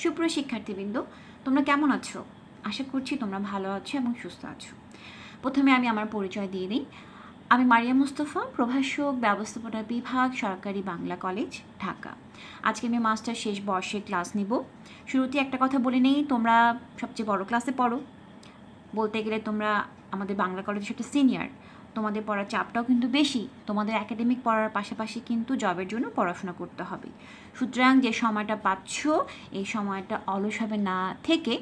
সুপ্রিয় শিক্ষার্থীবৃন্দ, তোমরা কেমন আছো? আশা করছি তোমরা ভালো আছো এবং সুস্থ আছো। প্রথমে আমি আমার পরিচয় দিয়ে দিই। আমি মারিয়া মুস্তফা, প্রভাষক, ব্যবস্থাপনা বিভাগ, সরকারি বাংলা কলেজ, ঢাকা। আজকে আমি মাস্টার শেষ বর্ষে ক্লাস নিব। শুরুতে একটা কথা বলে নেই, তোমরা সবচেয়ে বড় ক্লাসে পড়ো। বলতে গেলে তোমরা আমাদের বাংলা কলেজের সাথে সিনিয়র। তোমাদের পড়ার চাপটাও কিন্তু বেশি। তোমাদের একাডেমিক পড়ার পাশাপাশি কিন্তু জবের জন্য পড়াশোনা করতে হবে। সুতরাং যে সময়টা পাচ্ছ, এই সময়টা অলসভাবে না থেকে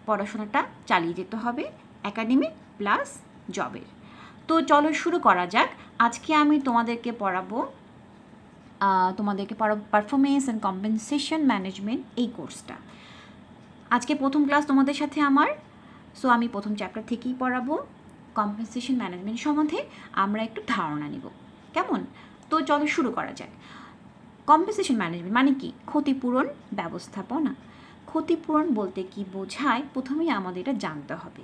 পড়াশোনাটা চালিয়ে যেতে হবে, একাডেমিক প্লাস জবের। তো চলো শুরু করা যাক। আজকে আমি তোমাদেরকে পড়াবো পারফরমেন্স অ্যান্ড কম্পেনসেশন ম্যানেজমেন্ট, এই কোর্সটা। আজকে প্রথম ক্লাস তোমাদের সাথে আমার। সো আমি প্রথম চ্যাপ্টার থেকেই পড়াবো। কম্পেনসেশন ম্যানেজমেন্ট সম্বন্ধে আমরা একটু ধারণা নিব, কেমন? তো চলো শুরু করা যাক। কম্পেনসেশন ম্যানেজমেন্ট মানে কি? ক্ষতিপূরণ ব্যবস্থাপনা। ক্ষতিপূরণ বলতে কি বোঝায়, প্রথমেই আমাদের এটা জানতে হবে।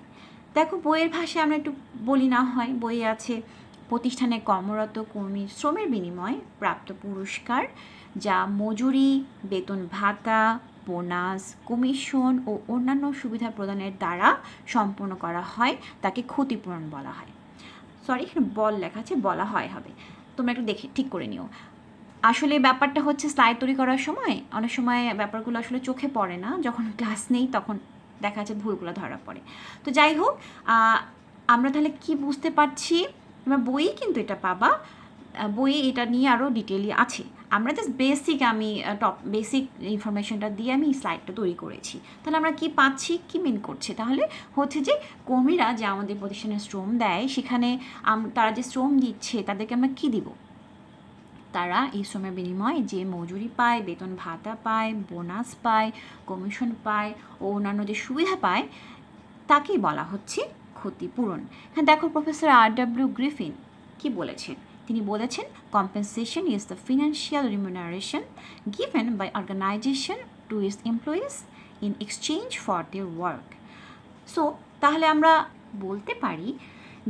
দেখো, বইয়ের ভাষায় আমরা একটু বলি না হয়, বইয়ে আছে প্রতিষ্ঠানে কর্মরত কর্মীর শ্রমের বিনিময়ে প্রাপ্ত পুরস্কার, যা মজুরি, বেতন ভাতা, বোনাস, কমিশন ও অন্যান্য সুবিধা প্রদানের দ্বারা সম্পন্ন করা হয়, তাকে ক্ষতিপূরণ বলা হয়। সরি, এখানে বল লেখা আছে, বলা হয় হবে, তোমরা একটু দেখে ঠিক করে নিও। আসলে ব্যাপারটা হচ্ছে স্লাইড তৈরি করার সময় অনেক সময় ব্যাপারগুলো আসলে চোখে পড়ে না, যখন ক্লাস নেই তখন দেখা যাচ্ছে ভুলগুলো ধরা পড়ে। তো যাই হোক, আমরা তাহলে কি বুঝতে পারছি? তোমরা বইয়ে কিন্তু এটা পাবা, বইয়ে এটা নিয়ে আরও ডিটেইলি আছে। আমরা জাস্ট বেসিক ইনফরমেশনটা দিয়ে আমি স্লাইডটা তৈরি করেছি। তাহলে আমরা কি পাচ্ছি, কি মিন করছে? তাহলে হচ্ছে যে কর্মীরা যে আমাদের প্রতিষ্ঠানে শ্রম দেয়, সেখানে তারা যে শ্রম দিচ্ছে তাদেরকে আমরা কী দিব? তারা এই শ্রমের বিনিময়ে যে মজুরি পায়, বেতন ভাতা পায়, বোনাস পায়, কমিশন পায় ও অন্যান্য যে সুবিধা পায়, তাকেই বলা হচ্ছে ক্ষতিপূরণ। হ্যাঁ, দেখো প্রফেসর R.W. গ্রিফিন কি বলেছেন। তিনি বলেছেন, compensation is the financial remuneration given by organisation to its employees in exchange for their work. So তাহলে আমরা বলতে পারি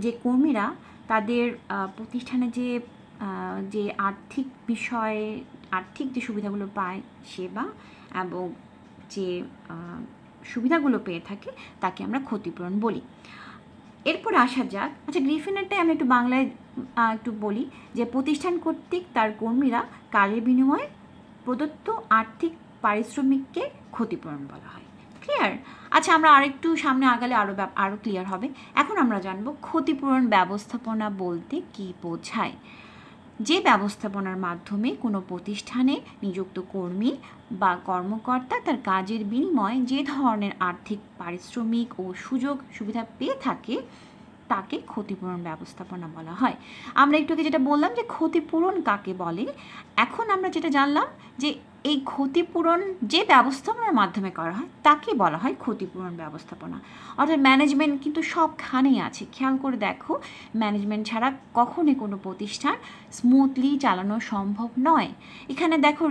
যে কর্মীরা তাদের প্রতিষ্ঠানে যে আর্থিক বিষয়ে আর্থিক যে সুবিধাগুলো পায়, সেবা এবং যে সুবিধাগুলো পেয়ে থাকে, তাকে আমরা ক্ষতিপূরণ বলি। এরপর আসা যাক, আচ্ছা গ্রিফিনেরটাই আমি একটু বাংলায় একটু বলি, যে প্রতিষ্ঠান কর্তৃক তার কর্মীরা কাজের বিনিময়ে প্রদত্ত আর্থিক পারিশ্রমিককে ক্ষতিপূরণ বলা হয়। ক্লিয়ার? আচ্ছা, আমরা আরেকটু সামনে আগালে আরও ক্লিয়ার হবে। এখন আমরা জানবো ক্ষতিপূরণ ব্যবস্থাপনা বলতে কী বোঝায়। যে ব্যবস্থাপনার মাধ্যমে কোনো প্রতিষ্ঠানে নিযুক্ত কর্মী বা কর্মকর্তা তার কাজের বিনিময়ে যে ধরনের আর্থিক পারিশ্রমিক ও সুযোগ সুবিধা পেয়ে থাকে, তাকে ক্ষতিপূরণ ব্যবস্থাপনা বলা হয়। আমরা একটু আগে যেটা বললাম যে ক্ষতিপূরণ কাকে বলে, এখন আমরা যেটা জানলাম যে এই ক্ষতিপূরণ যে ব্যবস্থাপনার মাধ্যমে করা হয়, তাকে বলা হয় ক্ষতিপূরণ ব্যবস্থাপনা। অর্থাৎ ম্যানেজমেন্ট কিন্তু সবখানেই আছে। খেয়াল করে দেখো, ম্যানেজমেন্ট ছাড়া কখনই কোনো প্রতিষ্ঠান স্মুথলি চালানো সম্ভব নয়। এখানে দেখো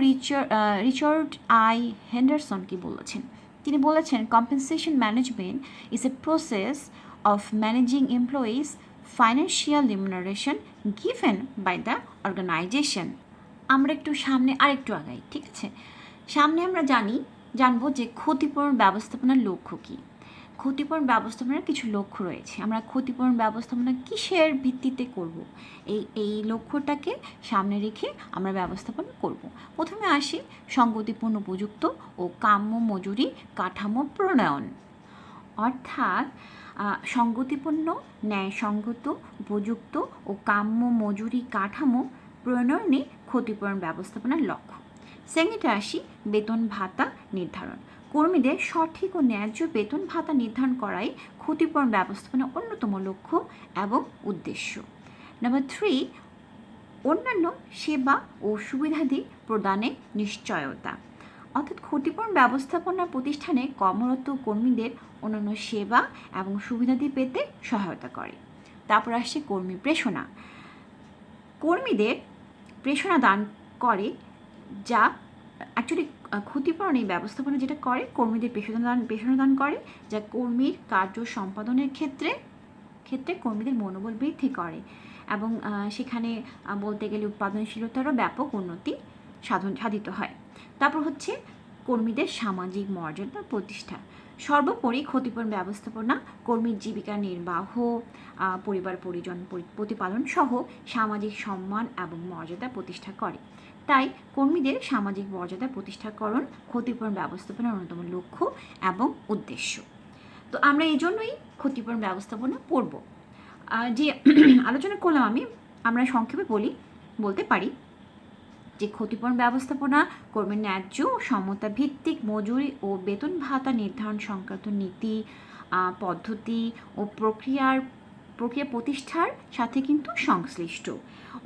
রিচার্ড আই হেন্ডারসন কি বলেছেন। তিনি বলেছেন, compensation management is a process of managing employees' financial remuneration given by the organization. আমরা একটু সামনে আরেকটু আগাই, ঠিক আছে? সামনে আমরা জানবো যে ক্ষতিপূরণ ব্যবস্থাপনার লক্ষ্য কী। ক্ষতিপূরণ ব্যবস্থাপনার কিছু লক্ষ্য রয়েছে। আমরা ক্ষতিপূরণ ব্যবস্থাপনা কিসের ভিত্তিতে করব, এই লক্ষ্যটাকে সামনে রেখে আমরা ব্যবস্থাপনা করব। প্রথমে আসি সঙ্গতিপূর্ণ উপযুক্ত ও কাম্য মজুরি কাঠামো প্রণয়ন। অর্থাৎ সঙ্গতিপূর্ণ, ন্যায়সঙ্গত, উপযুক্ত ও কাম্য মজুরি কাঠামো প্রণয়নে ক্ষতিপূরণ ব্যবস্থাপনার লক্ষ্য। সেকেন্ডে আসি বেতন ভাতা নির্ধারণ। কর্মীদের সঠিক ও ন্যায্য বেতন ভাতা নির্ধারণ করাই ক্ষতিপূরণ ব্যবস্থাপনার অন্যতম লক্ষ্য এবং উদ্দেশ্য। নাম্বার 3, অন্যান্য সেবা ও সুবিধাদি প্রদানে নিশ্চয়তা। অর্থাৎ ক্ষতিপূরণ ব্যবস্থাপনা প্রতিষ্ঠানে কর্মরত কর্মীদের অন্যান্য সেবা এবং সুবিধাদি পেতে সহায়তা করে। তারপর আসছে কর্মী প্রেষণা। কর্মীদের প্রেষণা দান করে, যা অ্যাকচুয়ালি ক্ষতিপূরণ এই ব্যবস্থাপনা যেটা করে, কর্মীদের প্রেষণা দান করে, যা কর্মীর কার্য সম্পাদনের ক্ষেত্রে কর্মীদের মনোবল বৃদ্ধি করে এবং সেখানে বলতে গেলে উৎপাদনশীলতারও ব্যাপক উন্নতি সাধিত হয়। তারপর হচ্ছে কর্মীদের সামাজিক মর্যাদা প্রতিষ্ঠা। সর্বোপরি ক্ষতিপূরণ ব্যবস্থাপনা কর্মীর জীবিকা নির্বাহ, পরিবার পরিজন প্রতিপালন সহ সামাজিক সম্মান এবং মর্যাদা প্রতিষ্ঠা করে। তাই কর্মীদের সামাজিক মর্যাদা প্রতিষ্ঠাকরণ ক্ষতিপূরণ ব্যবস্থাপনার অন্যতম লক্ষ্য এবং উদ্দেশ্য। তো আমরা এই জন্যই ক্ষতিপূরণ ব্যবস্থাপনা পড়ব। যে আলোচনা করলাম আমরা সংক্ষেপে বলতে পারি যে ক্ষতিপূরণ ব্যবস্থাপনা কর্মীর ন্যায্য সমতা ভিত্তিক মজুরি ও বেতন ভাতা নির্ধারণ সংক্রান্ত নীতি, পদ্ধতি ও প্রক্রিয়া প্রতিষ্ঠার সাথে কিন্তু সংশ্লিষ্ট।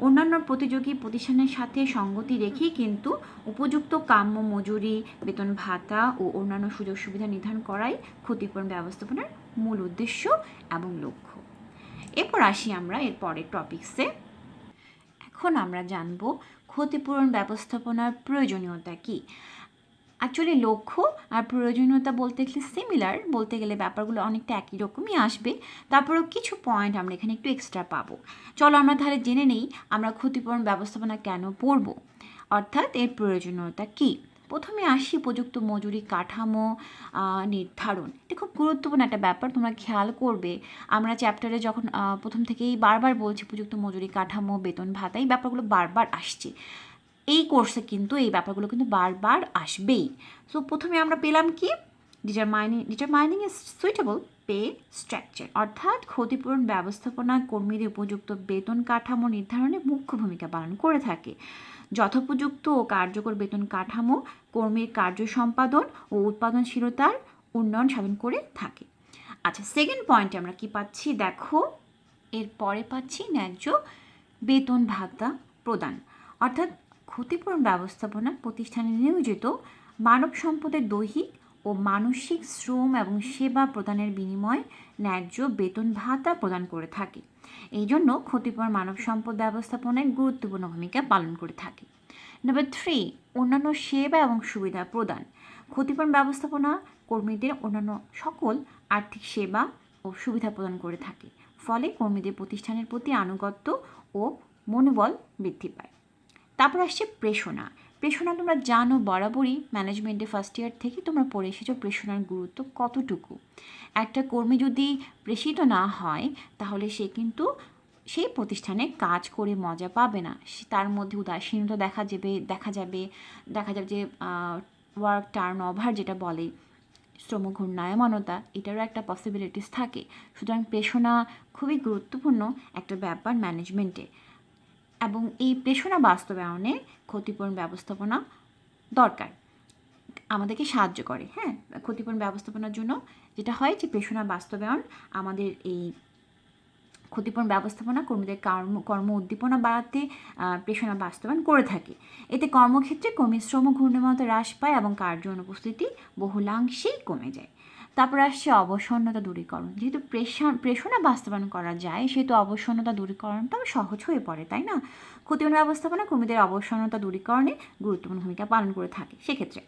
অন্যান্য প্রতিযোগী প্রতিষ্ঠানের সাথে সঙ্গতি রেখেই কিন্তু উপযুক্ত কাম্য মজুরি, বেতন ভাতা ও অন্যান্য সুযোগ সুবিধা নির্ধারণ করাই ক্ষতিপূরণ ব্যবস্থাপনার মূল উদ্দেশ্য এবং লক্ষ্য। এরপর আসি আমরা এর পরের টপিকসে। এখন আমরা জানব ক্ষতিপূরণ ব্যবস্থাপনার প্রয়োজনীয়তা কী। অ্যাকচুয়ালি লক্ষ্য আর প্রয়োজনীয়তা বলতে গেলে ব্যাপারগুলো অনেকটা একই রকমই আসবে, তারপরেও কিছু পয়েন্ট আমরা এখানে একটু এক্সট্রা পাবো। চলো আমরা তাহলে জেনে নেই আমরা ক্ষতিপূরণ ব্যবস্থাপনা কেন পড়ব, অর্থাৎ এর প্রয়োজনীয়তা কী। প্রথমে আসি উপযুক্ত মজুরি কাঠামো নির্ধারণ। এটা খুব গুরুত্বপূর্ণ একটা ব্যাপার, তোমরা খেয়াল করবে আমরা চ্যাপ্টারে যখন প্রথম থেকেই বারবার বলছি উপযুক্ত মজুরি কাঠামো, বেতন ভাতা, এই ব্যাপারগুলো বারবার আসছে। এই কোর্সে কিন্তু এই ব্যাপারগুলো কিন্তু বারবার আসবেই। সো প্রথমে আমরা পেলাম কি, determining a suitable pay structure, অর্থাৎ ক্ষতিপূরণ ব্যবস্থাপনা কর্মীদের উপযুক্ত বেতন কাঠামো নির্ধারণে মুখ্য ভূমিকা পালন করে থাকে। যথোপযুক্ত ও কার্যকর বেতন কাঠামো কর্মীর কার্য সম্পাদন ও উৎপাদনশীলতার উন্নয়ন সাধন করে থাকে। আচ্ছা, সেকেন্ড পয়েন্টে আমরা কি পাচ্ছি দেখো, এরপরে পাচ্ছি ন্যায্য বেতন ভাতা প্রদান, অর্থাৎ ক্ষতিপূরণ ব্যবস্থাপনা প্রতিষ্ঠানে নিয়োজিত মানব সম্পদের দৈহিক ও মানসিক শ্রম এবং সেবা প্রদানের বিনিময়ে ন্যায্য বেতন ভাতা প্রদান করে থাকে। এই জন্য ক্ষতিপূরণ মানব সম্পদ ব্যবস্থাপনায় গুরুত্বপূর্ণ ভূমিকা পালন করে থাকে। নাম্বার 3, অন্যান্য সেবা এবং সুবিধা প্রদান। ক্ষতিপূরণ ব্যবস্থাপনা কর্মীদের অন্যান্য সকল আর্থিক সেবা ও সুবিধা প্রদান করে থাকে, ফলে কর্মীদের প্রতিষ্ঠানের প্রতি আনুগত্য ও মনোবল বৃদ্ধি পায়। তারপর আসছে প্রেষণা। তোমরা জানো বরাবরই ম্যানেজমেন্টে ফার্স্ট ইয়ার থেকে তোমরা পড়ে এসেছো প্রেষণার গুরুত্ব কতটুকু। একটা কর্মী যদি প্রেষিত না হয় তাহলে সে কিন্তু সেই প্রতিষ্ঠানে কাজ করে মজা পাবে না, তার মধ্যে উদাসীনতা দেখা যাবে যে ওয়ার্ক টার্ন ওভার যেটা বলে, শ্রম ঘূর্ণায়মানতা, এটারও একটা পসিবিলিটিস থাকে। সুতরাং প্রেষণা খুবই গুরুত্বপূর্ণ একটা ব্যাপার ম্যানেজমেন্টে, এবং এই প্রেষণা বাস্তবায়নে ক্ষতিপূরণ ব্যবস্থাপনা দরকার, আমাদেরকে সাহায্য করে। ক্ষতিপূরণ ব্যবস্থাপনার জন্য যেটা হয় যে প্রেষণা বাস্তবায়ন আমাদের এই ক্ষতিপূরণ ব্যবস্থাপনা কর্মীদের কর্ম উদ্দীপনা বাড়াতে প্রেষণা বাস্তবায়ন করে থাকে। এতে কর্মক্ষেত্রে কর্মীর শ্রম ঘূর্ণায়মানতা হ্রাস পায় এবং কার্য অনুপস্থিতি বহুলাংশেই কমে যায়। তারপর আসছে অবসন্নতা দূরীকরণ। যেহেতু প্রেষণা বাস্তবায়ন করা যায় সেহেতু অবসন্নতা দূরীকরণটাও সহজ হয়ে পড়ে, তাই না? ক্ষতিপূরণ ব্যবস্থাপনা কর্মীদের অবসন্নতা দূরীকরণে গুরুত্বপূর্ণ ভূমিকা পালন করে থাকে। সেক্ষেত্রে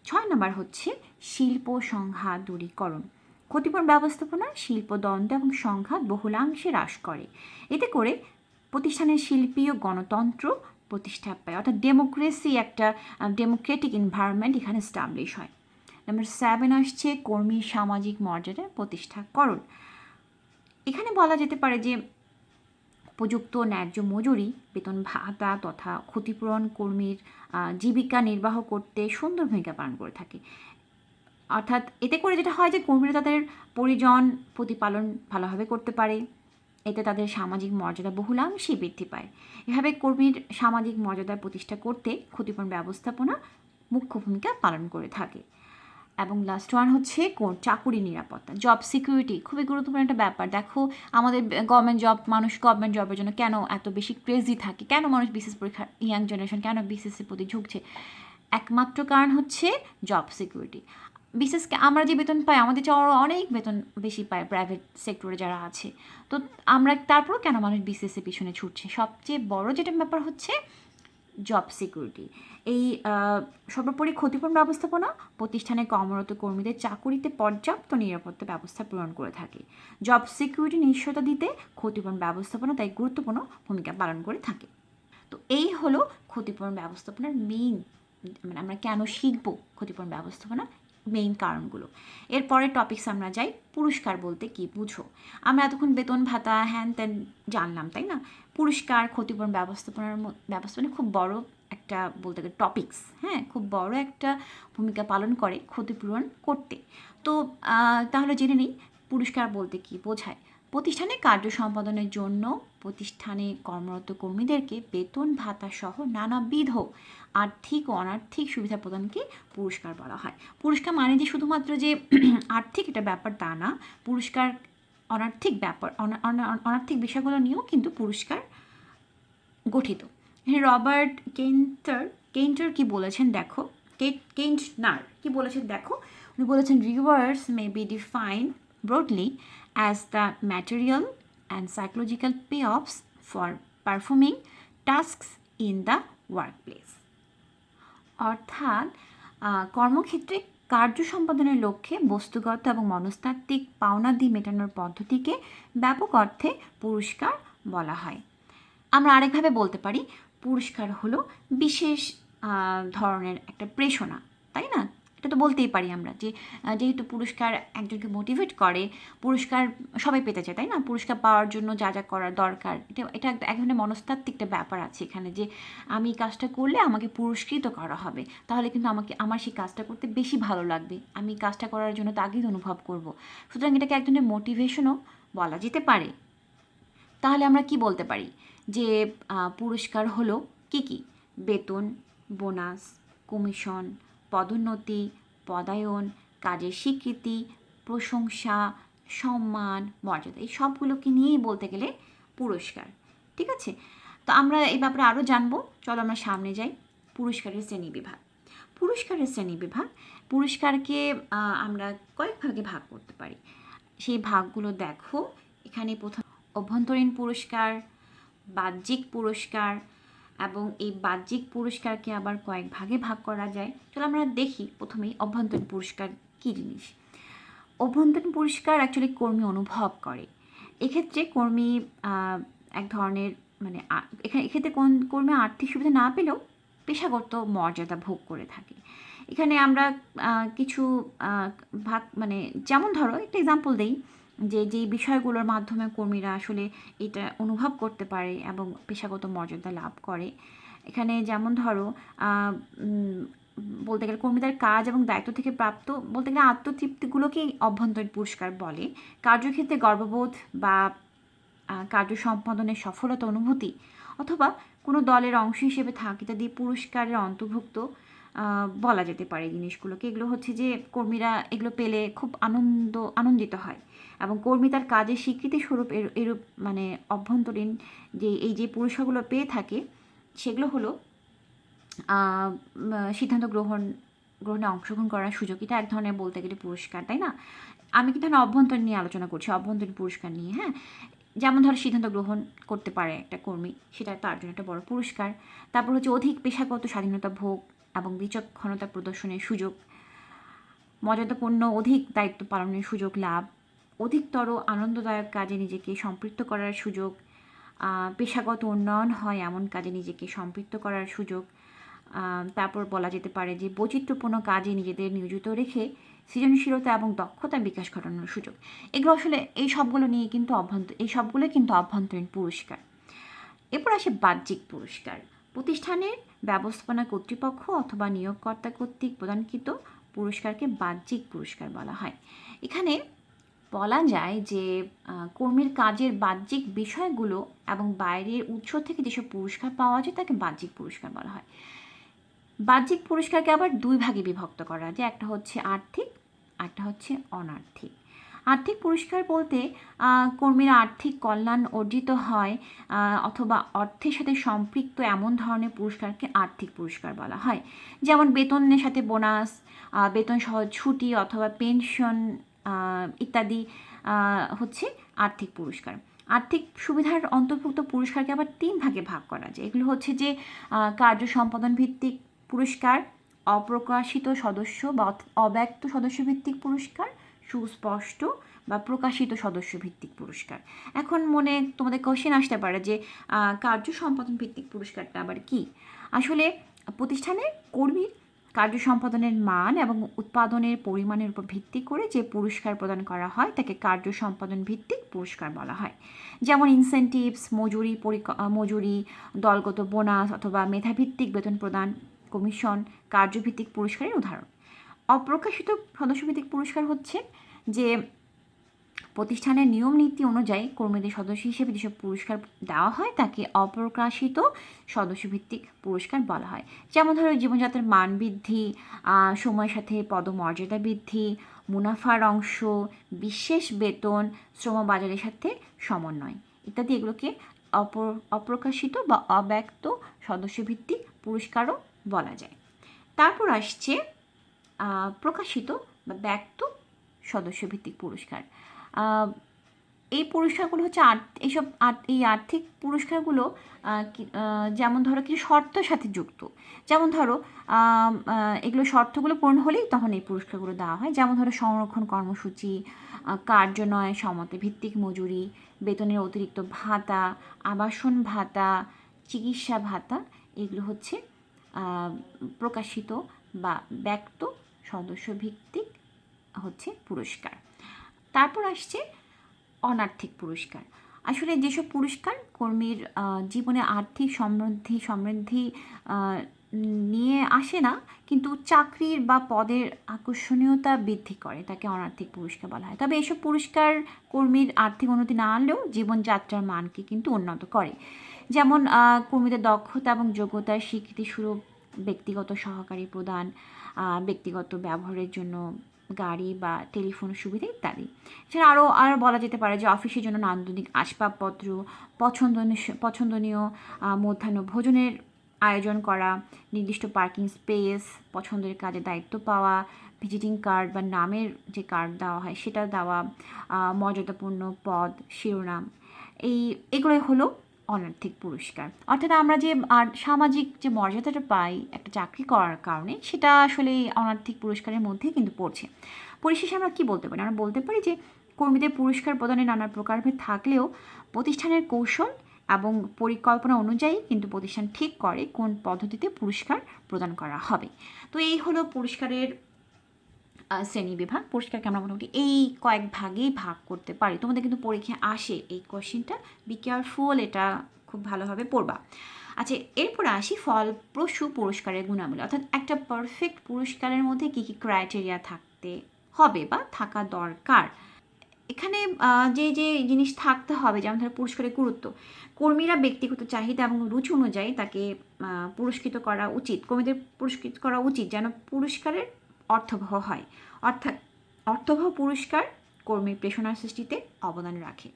6 নম্বর হচ্ছে শিল্প সংঘাত দূরীকরণ। ক্ষতিপূরণ ব্যবস্থাপনা শিল্প দ্বন্দ্ব এবং সংঘাত বহুলাংশে হ্রাস করে। এতে করে প্রতিষ্ঠানের শিল্পী ও গণতন্ত্র প্রতিষ্ঠা পায়, অর্থাৎ ডেমোক্রেটিক এনভায়রনমেন্ট এখানে এস্টাবলিশ হয়। নাম্বার 7 আসছে কর্মীর সামাজিক মর্যাদা প্রতিষ্ঠাকরণ। এখানে বলা যেতে পারে যে উপযুক্ত ন্যায্য মজুরি, বেতন ভাতা তথা ক্ষতিপূরণ কর্মীর জীবিকা নির্বাহ করতে সুন্দর ভূমিকা পালন করে থাকে। অর্থাৎ এতে করে যেটা হয় যে কর্মীরা তাদের পরিজন প্রতিপালন ভালোভাবে করতে পারে, এতে তাদের সামাজিক মর্যাদা বহুলাংশেই বৃদ্ধি পায়। এভাবে কর্মীর সামাজিক মর্যাদা প্রতিষ্ঠা করতে ক্ষতিপূরণ ব্যবস্থাপনা মুখ্য ভূমিকা পালন করে থাকে। এবং লাস্ট ওয়ান হচ্ছে চাকুরি নিরাপত্তা, জব সিকিউরিটি। খুবই গুরুত্বপূর্ণ একটা ব্যাপার। দেখো আমাদের গভর্নমেন্ট জবের জন্য কেন এত বেশি ক্রেজি থাকে, কেন মানুষ বিসিএস পরীক্ষা, ইয়াং জেনারেশন কেন বিসিএসের প্রতি ঝুঁকছে, একমাত্র কারণ হচ্ছে জব সিকিউরিটি। বিশেষকে আমরা যে বেতন পাই আমাদের চেয়ে অনেক বেতন বেশি পায় প্রাইভেট সেক্টরে যারা আছে, তো আমরা তারপরও কেন মানুষ বিসিএসের পিছনে ছুটছে? সবচেয়ে বড় যেটা ব্যাপার হচ্ছে জব সিকিউরিটি। এই সর্বোপরি ক্ষতিপূরণ ব্যবস্থাপনা প্রতিষ্ঠানে কর্মরত কর্মীদের চাকুরিতে পর্যাপ্ত নিরাপত্তা ব্যবস্থা প্রদান করে থাকে। জব সিকিউরিটি নিশ্চয়তা দিতে ক্ষতিপূরণ ব্যবস্থাপনা তাই গুরুত্বপূর্ণ ভূমিকা পালন করে থাকে। তো এই হলো ক্ষতিপূরণ ব্যবস্থাপনার মেইন মানে আমরা কেন শিখব ক্ষতিপূরণ ব্যবস্থাপনা, মেইন কারণগুলো। এরপরে টপিকস আমরা যাই, পুরস্কার বলতে কি বুঝো। আমরা এতক্ষণ বেতন ভাতা হ্যান ত্যান জানলাম, তাই না? পুরস্কার ক্ষতিপূরণ ব্যবস্থাপনা খুব বড় একটা বলতে গেলে টপিকস, হ্যাঁ, খুব বড় একটা ভূমিকা পালন করে ক্ষতিপূরণ করতে। তো তাহলে জেনে নিই পুরস্কার বলতে কি বোঝায়। প্রতিষ্ঠানে কার্য সম্পাদনের জন্য প্রতিষ্ঠানে কর্মরত কর্মীদেরকে বেতন ভাতা সহ নানাবিধ আর্থিক ও অনার্থিক সুবিধা প্রদানকে পুরস্কার বলা হয়। পুরস্কার মানে যে শুধুমাত্র যে আর্থিক একটা ব্যাপার তা না, পুরস্কার অনার্থিক ব্যাপার অনার্থিক বিষয়গুলো নিয়েও কিন্তু পুরস্কার গঠিত। রবার্ট কেন্টার কি বলেছেন দেখো, কেন্টনার কি বলেছেন দেখো, উনি বলেছেন rewards may be defined broadly as the material and psychological payoffs for performing tasks in the workplace. অর্থাৎ কর্মক্ষেত্রে কার্য সম্পাদনের লক্ষ্যে বস্তুগত এবং মনস্তাত্ত্বিক পাওনাদি মেটানোর পদ্ধতিকে ব্যাপক অর্থে পুরস্কার বলা হয়। আমরা আরেকভাবে বলতে পারি পুরস্কার হলো বিশেষ ধরনের একটা প্রেষণা, তাই না? এটা তো বলতেই পারি আমরা যে যেহেতু পুরস্কার একজনকে মোটিভেট করে, পুরস্কার সবাই পেতে চায়, তাই না? পুরস্কার পাওয়ার জন্য যা যা করার দরকার, এটা এক ধরনের মনস্তাত্ত্বিক একটা ব্যাপার আছে এখানে, যে আমি কাজটা করলে আমাকে পুরস্কৃত করা হবে, তাহলে কিন্তু আমার সেই কাজটা করতে বেশি ভালো লাগবে, আমি কাজটা করার জন্য তাগিদ অনুভব করব। সুতরাং এটাকে এক ধরনের মোটিভেশনও বলা যেতে পারে। তাহলে আমরা কি বলতে পারি যে পুরস্কার হলো কি? বেতন, বোনাস, কমিশন, পদোন্নতি, পদায়ন, কাজের স্বীকৃতি, প্রশংসা, সম্মান, মর্যাদা, এই সবগুলোকে নিয়েই বলতে গেলে পুরস্কার। ঠিক আছে? তো আমরা এই ব্যাপারে আরও জানবো, চলো আমরা সামনে যাই। পুরস্কারের শ্রেণীবিভাগ। পুরস্কারকে আমরা কয়েক ভাগে ভাগ করতে পারি। সেই ভাগগুলো দেখো এখানে। প্রথম অভ্যন্তরীণ পুরস্কার, বাহ্যিক পুরস্কার, এবং এই বাহ্যিক পুরস্কারকে আবার কয়েক ভাগে ভাগ করা যায়। চলো আমরা দেখি প্রথমেই অভ্যন্তরীণ পুরস্কার কী জিনিস। অভ্যন্তরীণ পুরস্কার অ্যাকচুয়ালি কর্মী অনুভব করে। এক্ষেত্রে কর্মী এক ধরনের মানে এক্ষেত্রে কর্মী আর্থিক সুবিধা না পেলেও পেশাগত মর্যাদা ভোগ করে থাকে। এখানে আমরা কিছু ভাগ মানে যেমন ধরো একটা এক্সাম্পল দিই, যেই বিষয়গুলোর মাধ্যমে কর্মীরা আসলে এটা অনুভব করতে পারে এবং পেশাগত মর্যাদা লাভ করে। এখানে যেমন ধরো বলতে গেলে কর্মীদের কাজ এবং দায়িত্ব থেকে প্রাপ্ত বলতে গেলে আত্মতৃপ্তিগুলোকেই অভ্যন্তরীণ পুরস্কার বলে। কার্যক্ষেত্রে গর্ববোধ বা কার্য সম্পাদনের সফলতা অনুভূতি অথবা কোনো দলের অংশ হিসেবে থাকে ইত্যাদি পুরস্কারের অন্তর্ভুক্ত বলা যেতে পারে জিনিসগুলোকে। এগুলো হচ্ছে যে কর্মীরা এগুলো পেলে খুব আনন্দিত হয় এবং কর্মী তার কাজের স্বীকৃতি স্বরূপ এরূপ মানে অভ্যন্তরীণ যে পুরস্কারগুলো পেয়ে থাকে সেগুলো হলো সিদ্ধান্ত গ্রহণে অংশগ্রহণ করার সুযোগ। এটা এক ধরনের বলতে গেলে পুরস্কার, তাই না? আমি কিন্তু অভ্যন্তরীণ নিয়ে আলোচনা করছি, অভ্যন্তরীণ পুরস্কার নিয়ে। হ্যাঁ, যেমন ধরো সিদ্ধান্ত গ্রহণ করতে পারে একটা কর্মী, সেটা তার জন্য একটা বড় পুরস্কার। তারপর হচ্ছে অধিক পেশাগত স্বাধীনতা ভোগ এবং বিচক্ষণতা প্রদর্শনের সুযোগ, মর্যাদাপূর্ণ অধিক দায়িত্ব পালনের সুযোগ লাভ, অধিকতর আনন্দদায়ক কাজে নিজেকে সম্পৃক্ত করার সুযোগ, পেশাগত উন্নয়ন হয় এমন কাজে নিজেকে সম্পৃক্ত করার সুযোগ। তারপর বলা যেতে পারে যে বৈচিত্র্যপূর্ণ কাজে নিজেদের নিয়োজিত রেখে সৃজনশীলতা এবং দক্ষতা বিকাশ ঘটানোর সুযোগ। এগুলো আসলে এই সবগুলোই কিন্তু অভ্যন্তরীণ পুরস্কার। এরপর আসে বাহ্যিক পুরস্কার। প্রতিষ্ঠানের ব্যবস্থাপনা কর্তৃপক্ষ অথবা নিয়োগকর্তা কর্তৃক প্রদানকৃত পুরস্কারকে বাহ্যিক পুরস্কার বলা হয়। এখানে বলা যায় যে কর্মীর কাজের বাহ্যিক বিষয়গুলো এবং বাইরের উৎস থেকে যেসব পুরস্কার পাওয়া যায় তাকে বাহ্যিক পুরস্কার বলা হয়। বাহ্যিক পুরস্কারকে আবার দুই ভাগে বিভক্ত করা যায়, একটা হচ্ছে আর্থিক, একটা হচ্ছে অনার্থিক। আর্থিক পুরস্কার বলতে কর্মীরা আর্থিক কল্যাণ অর্জিত হয় অথবা অর্থের সাথে সম্পৃক্ত এমন ধরনের পুরস্কারকে আর্থিক পুরস্কার বলা হয়। যেমন বেতনের সাথে বোনাস, বেতন সহ ছুটি অথবা পেনশন ইত্যাদি হচ্ছে আর্থিক পুরস্কার। আর্থিক সুবিধার অন্তর্ভুক্ত পুরস্কারকে আবার তিন ভাগে ভাগ করা যায়। এগুলো হচ্ছে যে কার্য সম্পাদন ভিত্তিক পুরস্কার, অপ্রকাশিত সদস্য বা অব্যক্ত সদস্য ভিত্তিক পুরস্কার, সুস্পষ্ট বা প্রকাশিত সদস্য ভিত্তিক পুরস্কার। এখন মনে তোমাদের কোশ্চেন আসতে পারে যে কার্য সম্পাদন ভিত্তিক পুরস্কারটা আবার কি? আসলে প্রতিষ্ঠানের কর্মীর কার্য সম্পাদনের মান এবং উৎপাদনের পরিমাণের উপর ভিত্তি করে যে পুরস্কার প্রদান করা হয় তাকে কার্য সম্পাদন ভিত্তিক পুরস্কার বলা হয়। যেমন ইনসেনটিভস, মজুরি, দলগত বোনাস অথবা মেধাভিত্তিক বেতন প্রদান, কমিশন কার্যভিত্তিক পুরস্কারের উদাহরণ। অপ্রকাশিত সদস্যভিত্তিক পুরস্কার হচ্ছে যে প্রতিষ্ঠানের নিয়ম নীতি অনুযায়ী কর্মীদের সদস্য হিসেবে যেসব পুরস্কার দেওয়া হয় তাকে অপ্রকাশিত সদস্যভিত্তিক পুরস্কার বলা হয়। যেমন ধরো জীবনযাত্রার মান বৃদ্ধি, সময়ের সাথে পদমর্যাদা বৃদ্ধি, মুনাফার অংশ, বিশেষ বেতন, শ্রমবাজারের সাথে সমন্বয় ইত্যাদি এগুলোকে অপ্রকাশিত বা অব্যক্ত সদস্যভিত্তিক পুরস্কারও বলা যায়। তারপর আসছে প্রকাশিত বা ব্যক্ত সদস্যভিত্তিক পুরস্কার। এই পুরস্কারগুলো হচ্ছে এই আর্থিক পুরস্কারগুলো যেমন ধরো কিছু শর্তের সাথে যুক্ত। যেমন ধরো এগুলো শর্তগুলো পূরণ হলেই তখন এই পুরস্কারগুলো দেওয়া হয়। যেমন ধরো সংরক্ষণ কর্মসূচি, কার্যনয় সমতা ভিত্তিক মজুরি, বেতনের অতিরিক্ত ভাতা, আবাসন ভাতা, চিকিৎসা ভাতা, এগুলো হচ্ছে প্রকাশিত বা ব্যক্ত সদস্যভিত্তিক হচ্ছে পুরস্কার। তারপর আসছে অনার্থিক পুরস্কার। আসলে যেসব পুরস্কার কর্মীর জীবনে আর্থিক সমৃদ্ধি নিয়ে আসে না, কিন্তু চাকরির বা পদের আকর্ষণীয়তা বৃদ্ধি করে, তাকে অনার্থিক পুরস্কার বলা হয়। তবে এসব পুরস্কার কর্মীর আর্থিক উন্নতি না আনলেও জীবনযাত্রার মানকে কিন্তু উন্নত করে। যেমন কর্মীদের দক্ষতা এবং যোগ্যতার স্বীকৃতিস্বরূপ ব্যক্তিগত সহকারী প্রদান, ব্যক্তিগত ব্যবহারের জন্য গাড়ি বা টেলিফোন সুবিধা ইত্যাদি। এছাড়া আরও বলা যেতে পারে যে অফিসের জন্য নান্দনিক আসবাবপত্র, পছন্দনীয় মধ্যাহ্ন ভোজনের আয়োজন করা, নির্দিষ্ট পার্কিং স্পেস, পছন্দের কাজে দায়িত্ব পাওয়া, ভিজিটিং কার্ড বা নামের যে কার্ড দেওয়া হয় সেটা দেওয়া, মর্যাদাপূর্ণ পদ শিরোনাম, এগুলোই হলো অনার্থিক পুরস্কার। অর্থাৎ আমরা যে সামাজিক যে মর্যাদাটা পাই একটা চাকরি করার কারণে, সেটা আসলে অনার্থিক পুরস্কারের মধ্যে কিন্তু পড়ছে। পরিশেষে আমরা কি বলতে পারি? আমরা বলতে পারি যে কর্মীদের পুরস্কার প্রদানের নানা প্রকারভেদ থাকলেও প্রতিষ্ঠানের কৌশল এবং পরিকল্পনা অনুযায়ী কিন্তু প্রতিষ্ঠান ঠিক করে কোন পদ্ধতিতে পুরস্কার প্রদান করা হবে। তো এই হলো পুরস্কারের শ্রেণী বিভাগ। পুরস্কারকে আমরা মোটামুটি এই কয়েক ভাগেই ভাগ করতে পারি। তোমাদের কিন্তু পরীক্ষায় আসে এই কোয়েশ্চেনটা, বি কেয়ারফুল, এটা খুব ভালোভাবে পড়বা। আচ্ছা, এরপর আসি ফলপ্রসূ পুরস্কারের গুণাবলী, অর্থাৎ একটা পারফেক্ট পুরস্কারের মধ্যে কী কী ক্রাইটেরিয়া থাকতে হবে বা থাকা দরকার। এখানে যে জিনিস থাকতে হবে, যেমন ধরো পুরস্কারের গুরুত্ব, কর্মীরা ব্যক্তিগত চাহিদা এবং রুচি অনুযায়ী তাকে পুরস্কৃত করা উচিত। কর্মীদের পুরস্কৃত করা উচিত যেন পুরস্কারের অর্থবহ হয়, অর্থাৎ অর্থবহ পুরস্কার কর্মীর প্রেরণার সৃষ্টিতে অবদান রাখে।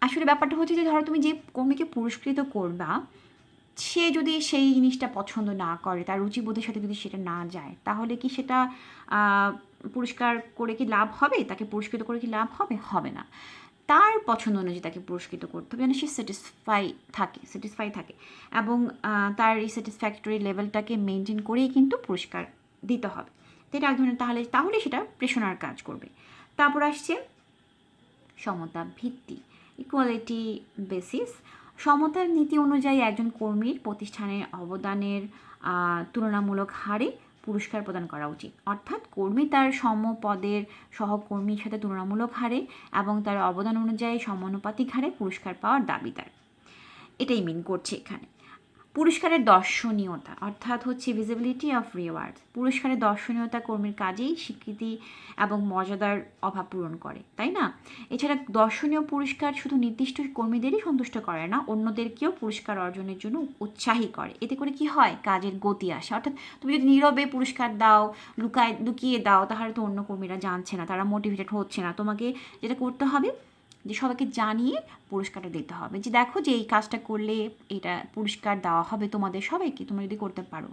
আসলে ব্যাপারটা হচ্ছে যে ধরো তুমি যে কর্মীকে পুরস্কৃত করবা, সে যদি সেই জিনিসটা পছন্দ না করে, তার রুচিবোধের সাথে যদি সেটা না যায়, তাহলে কি সেটা পুরস্কার করে কি লাভ হবে? তাকে পুরস্কৃত করে কি লাভ হবে? হবে না। তার পছন্দ অনুযায়ী তাকে পুরস্কৃত করতে হবে যেন সে স্যাটিসফাই থাকে এবং তার এই স্যাটিসফ্যাক্টরি লেভেলটাকে মেনটেন করেই কিন্তু পুরস্কার দিতে হবে। তো এটা এক ধরনের তাহলে সেটা প্রেরণার কাজ করবে। তারপর আসছে সমতা ভিত্তি, ইকুয়ালিটি বেসিস। সমতার নীতি অনুযায়ী একজন কর্মীর প্রতিষ্ঠানের অবদানের তুলনামূলক হারে পুরস্কার প্রদান করা উচিত। অর্থাৎ কর্মী তার সমপদের সহকর্মীর সাথে তুলনামূলক হারে এবং তার অবদান অনুযায়ী সমানুপাতিক হারে পুরস্কার পাওয়ার দাবিদার। এটাই মিন করছে এখানে। পুরস্কারের দর্শনীয়তা, অর্থাৎ হচ্ছে ভিজিবিলিটি অফ রিওয়ার্ড। পুরস্কারের দর্শনীয়তা কর্মীর কাজেই স্বীকৃতি এবং মর্যাদার অভাব পূরণ করে, তাই না? এছাড়া দর্শনীয় পুরস্কার শুধু নির্দিষ্ট কর্মীদেরই সন্তুষ্ট করে না, অন্যদেরকেও পুরস্কার অর্জনের জন্য উৎসাহী করে। এতে করে কি হয়? কাজের গতি আসে। অর্থাৎ তুমি যদি নীরবে পুরস্কার দাও, লুকিয়ে দাও, তাহলে তো অন্য কর্মীরা জানছে না, তারা মোটিভেটেড হচ্ছে না। তোমাকে যেটা করতে হবে যে সবাইকে জানিয়ে পুরস্কারটা দিতে হবে, যে দেখো যে এই কাজটা করলে এটা পুরস্কার দেওয়া হবে তোমাদের সবাইকে, তোমরা যদি করতে পারো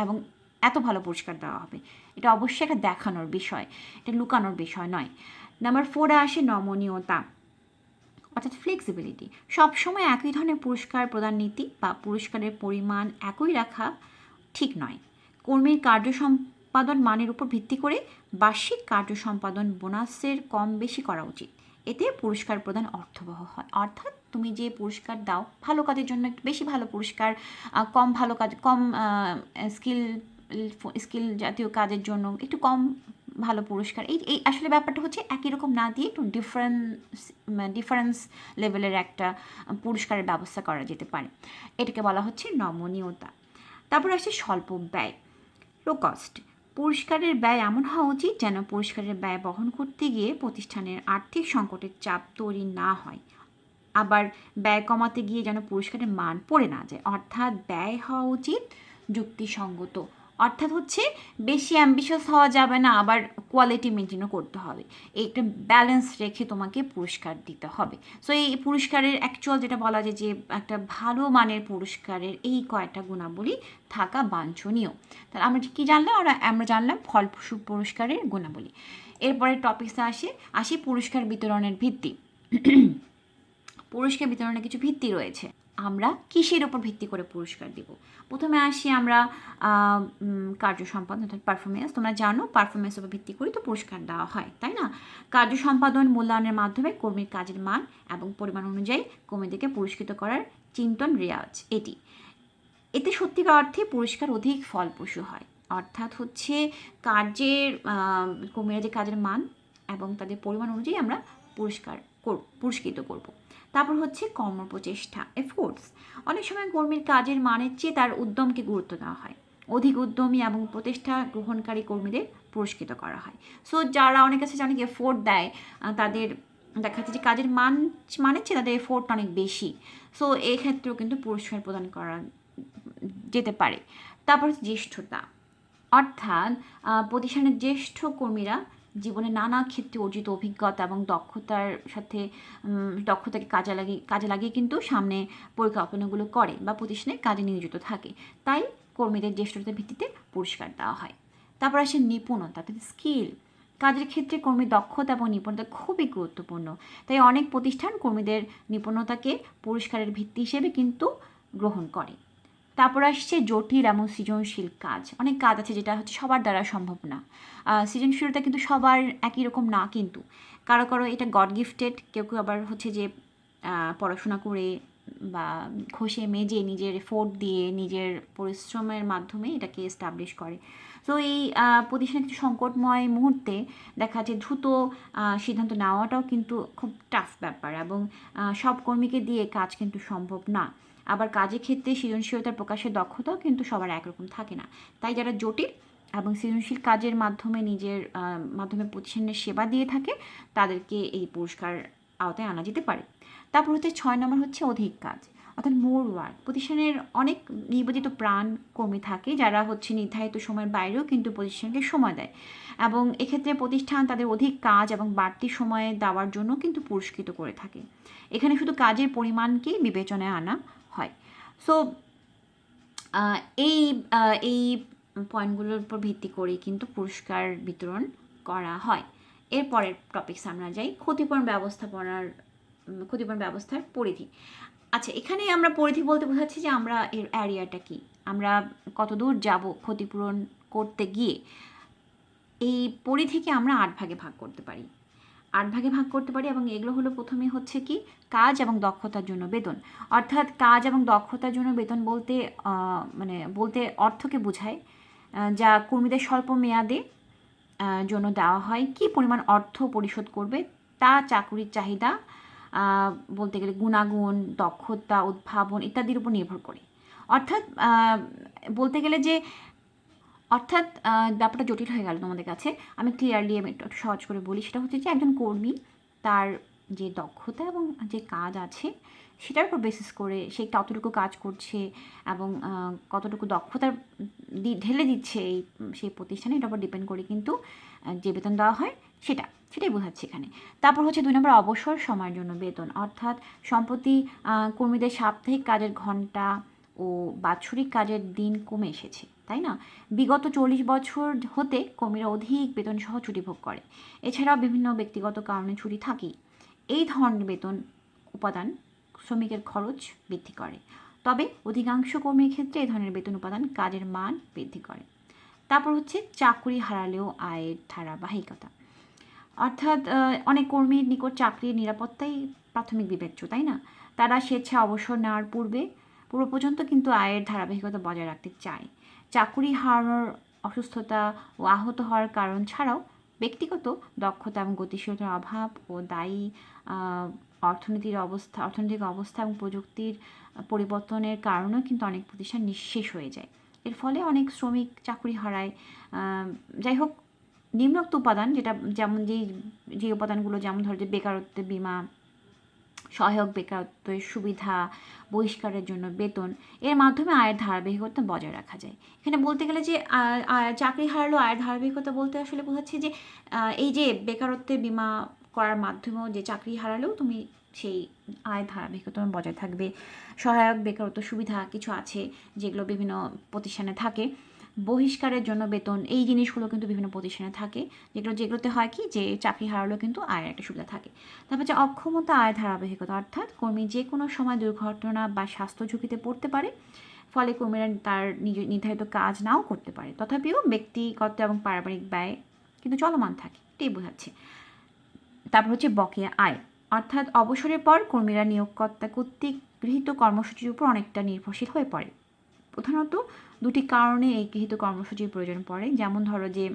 এবং এত ভালো পুরস্কার দেওয়া হবে। এটা অবশ্যই একটা দেখানোর বিষয়, এটা লুকানোর বিষয় নয়। নাম্বার 4 আসে নমনীয়তা, অর্থাৎ ফ্লেক্সিবিলিটি। সবসময় একই ধরনের পুরস্কার প্রদান নীতি বা পুরস্কারের পরিমাণ একই রাখা ঠিক নয়। কর্মীর কার্য সম্পাদন মানের উপর ভিত্তি করে বার্ষিক কার্য সম্পাদন বোনাসের কম বেশি করা উচিত। এতে পুরস্কার প্রদান অর্থবহ হয়। অর্থাৎ তুমি যে পুরস্কার দাও ভালো কাজের জন্য একটু বেশি ভালো পুরস্কার, কম ভালো কাজ, কম স্কিল স্কিল জাতীয় কাজের জন্য একটু কম ভালো পুরস্কার। এই আসলে ব্যাপারটা হচ্ছে একই রকম না দিয়ে একটু ডিফারেন্স লেভেলের একটা পুরস্কারের ব্যবস্থা করা যেতে পারে। এটাকে বলা হচ্ছে নমনীয়তা। তারপর আসছে স্বল্প ব্যয়, লো কস্ট। পুরস্কারের ব্যয় এমন হওয়া উচিত যেন পুরস্কারের ব্যয় বহন করতে গিয়ে প্রতিষ্ঠানের আর্থিক সংকটের চাপ তৈরি না হয়, আবার ব্যয় কমাতে গিয়ে যেন পুরস্কারের মান পড়ে না যায়। অর্থাৎ ব্যয় হওয়া উচিত যুক্তিসঙ্গত, অর্থাৎ হচ্ছে বেশি অ্যাম্বিশাস হওয়া যাবে না, আবার কোয়ালিটি মেনটেনও করতে হবে। একটা ব্যালেন্স রেখে তোমাকে পুরস্কার দিতে হবে। সো এই পুরস্কারের অ্যাকচুয়াল যেটা বলা যায় যে একটা ভালো মানের পুরস্কারের এই কয়েকটা গুণাবলী থাকা বাঞ্ছনীয়। তাহলে আমরা কি জানলাম? আমরা জানলাম ফলপ্রসূ পুরস্কারের গুণাবলী। এরপরে টপিকসে আসি পুরস্কার বিতরণের ভিত্তি। পুরস্কার বিতরণের কিছু ভিত্তি রয়েছে। আমরা কিসের উপর ভিত্তি করে পুরস্কার দিব? প্রথমে আসি আমরা কার্য সম্পাদন অর্থাৎ পারফরমেন্স। তোমরা জানো পারফরমেন্সের উপর ভিত্তি করে তো পুরস্কার দেওয়া হয়, তাই না? কার্য সম্পাদন মূল্যায়নের মাধ্যমে কর্মীর কাজের মান এবং পরিমাণ অনুযায়ী কর্মীদেরকে পুরস্কৃত করার চিন্তন রেওয়াজ এতে সত্যিকার অর্থে পুরস্কার অধিক ফলপ্রসূ হয়। অর্থাৎ হচ্ছে কার্যের কর্মীরা যে কাজের মান এবং তাদের পরিমাণ অনুযায়ী আমরা পুরস্কৃত করব। তারপর হচ্ছে কর্মপ্রচেষ্টা, এফোর্টস। অনেক সময় কর্মীর কাজের মানের চেয়ে তার উদ্যমকে গুরুত্ব দেওয়া হয়। অধিক উদ্যমী এবং প্রচেষ্টা গ্রহণকারী কর্মীদের পুরস্কৃত করা হয়। সো যারা অনেক কাছে অনেক এফোর্ট দেয়, তাদের দেখা যাচ্ছে যে কাজের মানের চেয়ে তাদের এফোর্ট অনেক বেশি। সো এই ক্ষেত্রেও কিন্তু পুরস্কার প্রদান করা যেতে পারে। তারপর জ্যেষ্ঠতা, অর্থাৎ প্রতিষ্ঠানের জ্যেষ্ঠ কর্মীরা জীবনে নানা ক্ষেত্রে অর্জিত অভিজ্ঞতা এবং দক্ষতাকে কাজে লাগিয়ে কিন্তু সামনে পরিকল্পনাগুলো করে বা প্রতিষ্ঠানে কাজে নিয়োজিত থাকে। তাই কর্মীদের জ্যেষ্ঠতার ভিত্তিতে পুরস্কার দেওয়া হয়। তারপর আসে নিপুণতা অর্থাৎ স্কিল। কাজের ক্ষেত্রে কর্মীর দক্ষতা এবং নিপুণতা খুবই গুরুত্বপূর্ণ। তাই অনেক প্রতিষ্ঠান কর্মীদের নিপুণতাকে পুরস্কারের ভিত্তি হিসেবে কিন্তু গ্রহণ করে। তারপর আসছে জটিল এবং সৃজনশীল কাজ। অনেক কাজ আছে যেটা হচ্ছে সবার দ্বারা সম্ভব না। সৃজনশীলতা কিন্তু সবার একই রকম না, কিন্তু কারো কারো এটা গড গিফটেড, কেউ কেউ আবার হচ্ছে যে পড়াশোনা করে বা ঘষে মেজে নিজের এফোর্ট দিয়ে নিজের পরিশ্রমের মাধ্যমে এটাকে এস্টাবলিশ করে। তো এই প্রতিষ্ঠানের কিছু সংকটময় মুহূর্তে দেখা যায় দ্রুত সিদ্ধান্ত নেওয়াটাও কিন্তু খুব টাফ ব্যাপার, এবং সব কর্মীকে দিয়ে কাজ কিন্তু সম্ভব না। আবার কাজের ক্ষেত্রে সৃজনশীলতার প্রকাশের দক্ষতাও কিন্তু সবার একরকম থাকে না। তাই যারা জটিল এবং সৃজনশীল কাজের মাধ্যমে প্রতিষ্ঠানের সেবা দিয়ে থাকে তাদেরকে এই পুরস্কার আওতায় আনা যেতে পারে। তারপর হচ্ছে 6 নম্বর হচ্ছে অধিক কাজ অর্থাৎ মোর ওয়ার্ক। প্রতিষ্ঠানের অনেক নিবেদিত প্রাণ কর্মী থাকে যারা হচ্ছে নির্ধারিত সময়ের বাইরেও কিন্তু প্রতিষ্ঠানকে সময় দেয়, এবং এক্ষেত্রে প্রতিষ্ঠান তাদের অধিক কাজ এবং বাড়তি সময় দেওয়ার জন্য কিন্তু পুরস্কৃত করে থাকে। এখানে শুধু কাজের পরিমাণকেই বিবেচনায় আনা হয়। সো এই এই পয়েন্টগুলোর উপর ভিত্তি করে কিন্তু পুরস্কার বিতরণ করা হয়। এরপরের টপিকস আমরা যাই ক্ষতিপূরণ ব্যবস্থার পরিধি। আচ্ছা, এখানে আমরা পরিধি বলতে বোঝাচ্ছি যে আমরা এর অ্যারিয়াটা কি, আমরা কত দূর যাব ক্ষতিপূরণ করতে গিয়ে। এই পরিধিকে আমরা 8 ভাগে ভাগ করতে পারি এবং এগুলো হলো প্রথমে হচ্ছে কি কাজ এবং দক্ষতার জন্য বেতন। অর্থাৎ কাজ এবং দক্ষতার জন্য বেতন বলতে অর্থকে বোঝায় যা কর্মীদের স্বল্প মেয়াদে জন্য দেওয়া হয়। কি পরিমাণ অর্থ পরিশোধ করবে তা চাকুরির চাহিদা, বলতে গেলে গুণাগুণ, দক্ষতা, উদ্ভাবন ইত্যাদির উপর নির্ভর করে। অর্থাৎ বলতে গেলে যে ব্যাপারটা জটিল হয়ে গেল তোমাদের কাছে, আমি ক্লিয়ারলি একটু সহজ করে বলি। সেটা হচ্ছে যে একজন কর্মী তার যে দক্ষতা এবং যে কাজ আছে সেটার উপর বেসিস করে সে কতটুকু কাজ করছে এবং কতটুকু দক্ষতা ঢেলে দিচ্ছে সেই প্রতিষ্ঠানে, এটার উপর ডিপেন্ড করে কিন্তু যে বেতন দেওয়া হয় সেটাই বোঝাচ্ছে এখানে। তারপর হচ্ছে 2 নম্বর অবসর সময়ের জন্য বেতন। অর্থাৎ সম্প্রতি কর্মীদের সাপ্তাহিক কাজের ঘন্টা ও বাৎসরিক কাজের দিন কমে এসেছে, তাই না? বিগত 40 বছর হতে কর্মীরা অধিক বেতন সহ ছুটি ভোগ করে। এছাড়াও বিভিন্ন ব্যক্তিগত কারণে ছুটি থাকেই। এই ধরনের বেতন উপাদান শ্রমিকের খরচ বৃদ্ধি করে, তবে অধিকাংশ কর্মীর ক্ষেত্রে এই ধরনের বেতন উপাদান কাজের মান বৃদ্ধি করে। তারপর হচ্ছে চাকরি হারালেও আয়ের ধারাবাহিকতা। অর্থাৎ অনেক কর্মীর নিকট চাকরির নিরাপত্তাই প্রাথমিক বিবেচ্য, তাই না? তারা স্বেচ্ছা অবসর নেওয়ার পূর্ব পর্যন্ত কিন্তু আয়ের ধারাবাহিকতা বজায় রাখতে চায়। চাকুরি হারানোর, অসুস্থতা ও আহত হওয়ার কারণ ছাড়াও ব্যক্তিগত দক্ষতা এবং গতিশীলতার অভাব ও দায়ী অর্থনৈতিক অবস্থা এবং প্রযুক্তির পরিবর্তনের কারণেও কিন্তু অনেক প্রতিষ্ঠান নিঃশেষ হয়ে যায়। এর ফলে অনেক শ্রমিক চাকরি হারায়। যাই হোক, নিম্নোক্ত উপাদান যেটা যেমন যে উপাদানগুলো, যেমন ধরো যে বেকারত্বের বীমা, সহায়ক বেকারত্বের সুবিধা, বহিষ্কারের জন্য বেতন, এর মাধ্যমে আয়ের ধারাবাহিকতা বজায় রাখা যায়। এখানে বলতে গেলে যে চাকরি হারালো আয়ের ধারাবাহিকতা বলতে আসলে বোঝাচ্ছে যে এই যে বেকারত্বের বীমা করার মাধ্যমেও যে চাকরি হারালেও তুমি সেই আয়ের ধারাবাহিকতা বজায় থাকবে। সহায়ক বেকারত্ব সুবিধা কিছু আছে যেগুলো বিভিন্ন প্রতিষ্ঠানে থাকে। বহিষ্কারের জন্য বেতন, এই জিনিসগুলো কিন্তু বিভিন্ন প্রতিষ্ঠানে থাকে, যেগুলোতে হয় কি যে চাকরি হারালেও কিন্তু আয়ের একটা সুবিধা থাকে। তারপর যে অক্ষমতা আয়ের ধারাবাহিকতা, অর্থাৎ কর্মী যে কোনো সময় দুর্ঘটনা বা স্বাস্থ্য ঝুঁকিতে পড়তে পারে, ফলে কর্মীরা তার নির্ধারিত কাজ নাও করতে পারে, তথাপিও ব্যক্তিগত এবং পারিবারিক ব্যয় কিন্তু চলমান থাকে, এটাই বোঝাচ্ছে। তারপর হচ্ছে বকেয়া আয়, অর্থাৎ অবসরের পর কর্মীরা নিয়োগকর্তা কর্তৃক গৃহীত কর্মসূচির উপর অনেকটা নির্ভরশীল হয়ে পড়ে। প্রধানত দুটি কারণে এই গৃহীত কর্মসূচির প্রয়োজন পড়ে। যেমন ধরো যে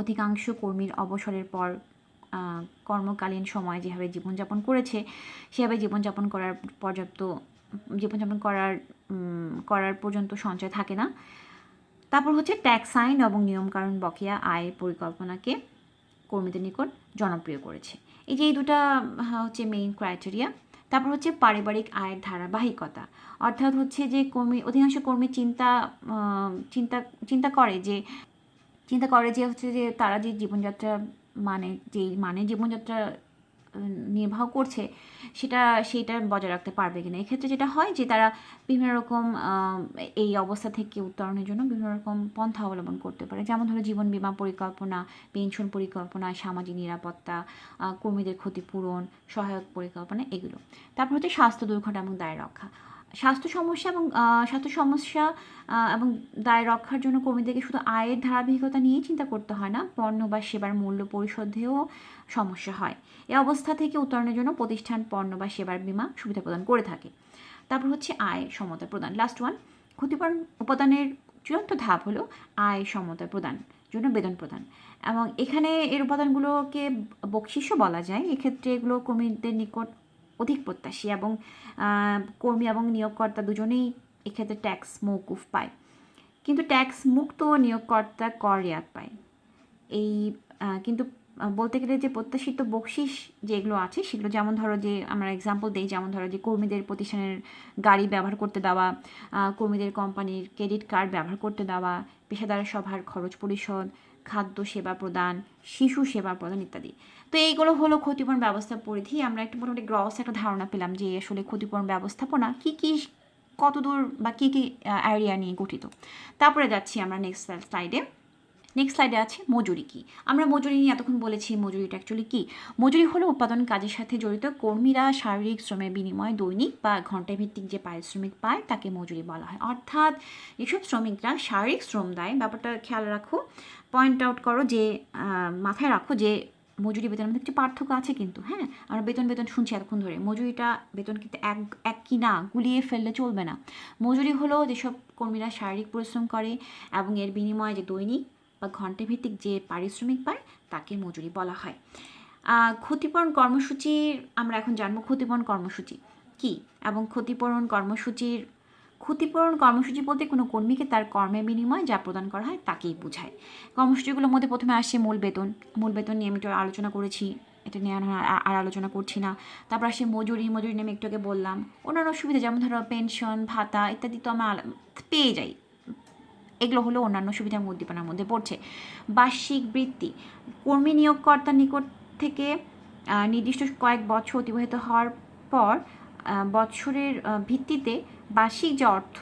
অধিকাংশ কর্মীর অবসরের পর কর্মকালীন সময় যেভাবে জীবনযাপন করেছে সেভাবে জীবনযাপন করার পর্যন্ত সঞ্চয় থাকে না। তারপর হচ্ছে ট্যাক্স আইন এবং নিয়মকানুন বকেয়া আয় পরিকল্পনাকে কর্মীদের নিকট জনপ্রিয় করেছে। এই দুটা হচ্ছে মেইন ক্রাইটেরিয়া। তারপর হচ্ছে পারিবারিক আয়ের ধারাবাহিকতা, অর্থাৎ হচ্ছে যে অধিকাংশ কর্মী চিন্তা করে যে হচ্ছে যে তারা যে জীবনযাত্রা জীবনযাত্রা নির্বাহ করছে সেটা বজায় রাখতে পারবে কিনা। এক্ষেত্রে যেটা হয় যে তারা বিভিন্ন রকম এই অবস্থা থেকে উত্তরণের জন্য বিভিন্ন রকম পন্থা অবলম্বন করতে পারে। যেমন ধরো জীবন বীমা পরিকল্পনা, পেনশন পরিকল্পনা, সামাজিক নিরাপত্তা, কর্মীদের ক্ষতিপূরণ, সহায়ক পরিকল্পনা, এগুলো। তারপর হচ্ছে স্বাস্থ্য দুর্ঘটনা এবং দায় রক্ষা। স্বাস্থ্য সমস্যা এবং দায় রক্ষার জন্য কর্মীদেরকে শুধু আয়ের ধারাবাহিকতা নিয়েই চিন্তা করতে হয় না, পণ্য বা সেবার মূল্য পরিশোধেও সমস্যা হয়। এই অবস্থা থেকে উত্তরণের জন্য প্রতিষ্ঠান পণ্য বা সেবার বীমা সুবিধা প্রদান করে থাকে। তারপর হচ্ছে আয় সমতা প্রদান, লাস্ট ওয়ান। ক্ষতিপূরণ উপাদানের চূড়ান্ত ধাপ হলো আয় সমতা প্রদান জন্য বেতন প্রদান, এবং এখানে এর উপাদানগুলোকে বকশিশও বলা যায়। এক্ষেত্রে এগুলো কর্মীদের নিকট অধিক প্রত্যাশী, এবং কর্মী এবং নিয়োগকর্তা দুজনেই এক্ষেত্রে ট্যাক্স মওকুফ পায়, কিন্তু ট্যাক্স মুক্ত নিয়োগকর্তা কর রেয়াত পায়। কিন্তু বলতে গেলে যে প্রত্যাশিত বকশিস যেগুলো আছে সেগুলো, যেমন ধরো যে আমরা এক্সাম্পল দিই, যেমন ধরো যে কর্মীদের প্রতিষ্ঠানের গাড়ি ব্যবহার করতে দেওয়া, কর্মীদের কোম্পানির ক্রেডিট কার্ড ব্যবহার করতে দেওয়া, পেশাদার সভার খরচ পরিশোধ, খাদ্য সেবা প্রদান, শিশু সেবা প্রদান ইত্যাদি। তো এইগুলো হলো ক্ষতিপূরণ ব্যবস্থা পরিধি। আমরা একটু মোটামুটি গ্রস একটা ধারণা পেলাম যে আসলে ক্ষতিপূরণ ব্যবস্থাপনা কতদূর বা কী এরিয়া নিয়ে গঠিত। তারপরে যাচ্ছি আমরা নেক্সট স্লাইডে আছে মজুরি কী। আমরা মজুরি নিয়ে এতক্ষণ বলেছি, মজুরিটা অ্যাকচুয়ালি কী। মজুরি হলো উৎপাদন কাজের সাথে জড়িত কর্মীরা শারীরিক শ্রমের বিনিময়ে দৈনিক বা ঘণ্টা ভিত্তিক যে পারিশ্রমিক পায় তাকে মজুরি বলা হয়। অর্থাৎ এসব শ্রমিকরা শারীরিক শ্রম দেয়, ব্যাপারটা খেয়াল রাখো, পয়েন্ট আউট করো, যে মাথায় রাখো যে মজুরি বেতনের মধ্যে কিছু পার্থক্য আছে কিন্তু। হ্যাঁ, আমরা বেতন শুনছি এতক্ষণ ধরে, বেতন কিন্তু এক কি না, গুলিয়ে ফেললে চলবে না। মজুরি হলো যেসব কর্মীরা শারীরিক পরিশ্রম করে এবং এর বিনিময়ে যে দৈনিক বা ঘণ্টাভিত্তিক যে পারিশ্রমিক পায় তাকে মজুরি বলা হয়। ক্ষতিপূরণ কর্মসূচির আমরা এখন জানবো ক্ষতিপূরণ কর্মসূচি কী, এবং ক্ষতিপূরণ কর্মসূচি বলতে কোনো কর্মীকে তার কর্মের বিনিময়ে যা প্রদান করা হয় তাকেই বোঝায়। কর্মসূচিগুলোর মধ্যে প্রথমে আসছে মূল বেতন নিয়ে আমি একটু আলোচনা করেছি, এটা নিয়ে আর আলোচনা করছি না। তারপর আসে মজুরি নিয়ে আমি একটু আগে বললাম। অন্যান্য সুবিধা যেমন ধরো পেনশন, ভাতা ইত্যাদি তো আমরা পেয়ে যাই, এগুলো হলো অন্যান্য সুবিধা উদ্দীপনার মধ্যে পড়ছে। বার্ষিক বৃত্তি, কর্মী নিয়োগকর্তার নিকট থেকে নির্দিষ্ট কয়েক বছর অতিবাহিত হওয়ার পর বছরের ভিত্তিতে বার্ষিক যে অর্থ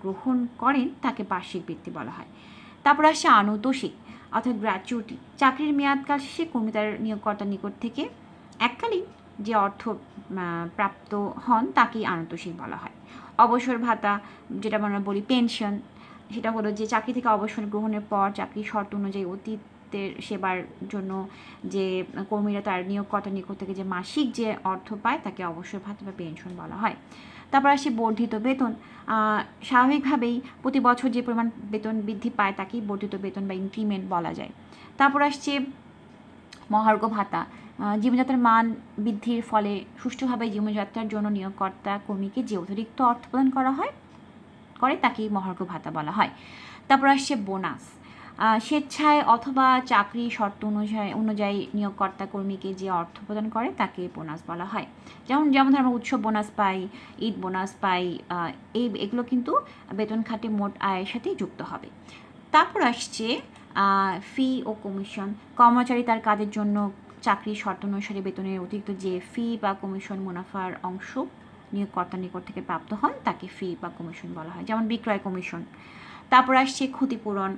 গ্রহণ করেন তাকে বার্ষিক বৃত্তি বলা হয়। তারপর আসছে আনুতোষিক অর্থাৎ গ্র্যাচুইটি। চাকরির মেয়াদকাল শেষে কর্মী তার নিয়োগকর্তার নিকট থেকে এককালীন যে অর্থ প্রাপ্ত হন তাকেই আনুতোষিক বলা হয়। অবসর ভাতা, যেটা আমরা বলি পেনশন, সেটা হলো যে চাকরি থেকে অবসর গ্রহণের পর চাকরির শর্ত অনুযায়ী দায়িত্বের সেবার জন্য যে কর্মীরা তার নিয়োগকর্তার নিকট থেকে যে মাসিক যে অর্থ পায় তাকে অবশ্যই ভাতা বা পেনশন বলা হয়। তারপর আসি বর্ধিত বেতন। স্বাভাবিকভাবেই প্রতি বছর যে পরিমাণ বেতন বৃদ্ধি পায় তাকেই বর্ধিত বেতন বা ইনক্রিমেন্ট বলা যায়। তারপর আসছে মহার্ঘ ভাতা। জীবনযাত্রার মান বৃদ্ধির ফলে সুষ্ঠুভাবে জীবনযাত্রার জন্য নিয়োগকর্তা কর্মীকে যে অতিরিক্ত অর্থ প্রদান করে তাকেই মহার্ঘ ভাতা বলা হয়। তারপর আসছে বোনাস। স্বেচ্ছায় অথবা চাকরি শর্ত অনুযায়ী নিয়োগকর্তা কর্মীকে যে অর্থ প্রদান করে তাকে বোনাস বলা হয়। যেমন আমরা উৎসব বোনাস পাই, ঈদ বোনাস পাই, এগুলো কিন্তু বেতন খাতে মোট আয়ের সাথেই যুক্ত হবে। তারপর আসছে ফি ও কমিশন। কর্মচারী তার কাজের জন্য চাকরির শর্ত অনুসারে বেতনের অতিরিক্ত যে ফি বা কমিশন মুনাফার অংশ নিয়োগকর্তার নিকট থেকে প্রাপ্ত হন তাকে ফি বা কমিশন বলা হয়, যেমন বিক্রয় কমিশন। তারপর আসছে ক্ষতিপূরণ।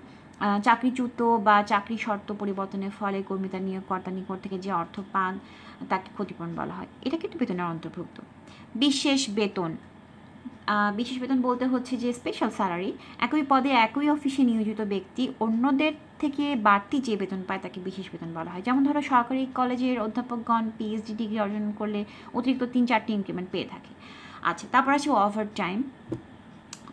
চাকরিচ্যুত বা চাকরি শর্ত পরিবর্তনের ফলে কর্মী তার নিয়োগকর্তার নিকট থেকে যে অর্থ পান তাকে ক্ষতিপূরণ বলা হয়, এটা কিন্তু বেতনের অন্তর্ভুক্ত। বিশেষ বেতন। বিশেষ বেতন বলতে হচ্ছে যে স্পেশাল স্যালারি। একই পদে একই অফিসে নিয়োজিত ব্যক্তি অন্যদের থেকে বাড়তি যে বেতন পায় তাকে বিশেষ বেতন বলা হয়। যেমন ধরো সরকারি কলেজের অধ্যাপকগণ পিএইচডি ডিগ্রি অর্জন করলে অতিরিক্ত 3-4টি ইনক্রিমেন্ট পেয়ে থাকে। আচ্ছা, তারপর আছে ওভার টাইম।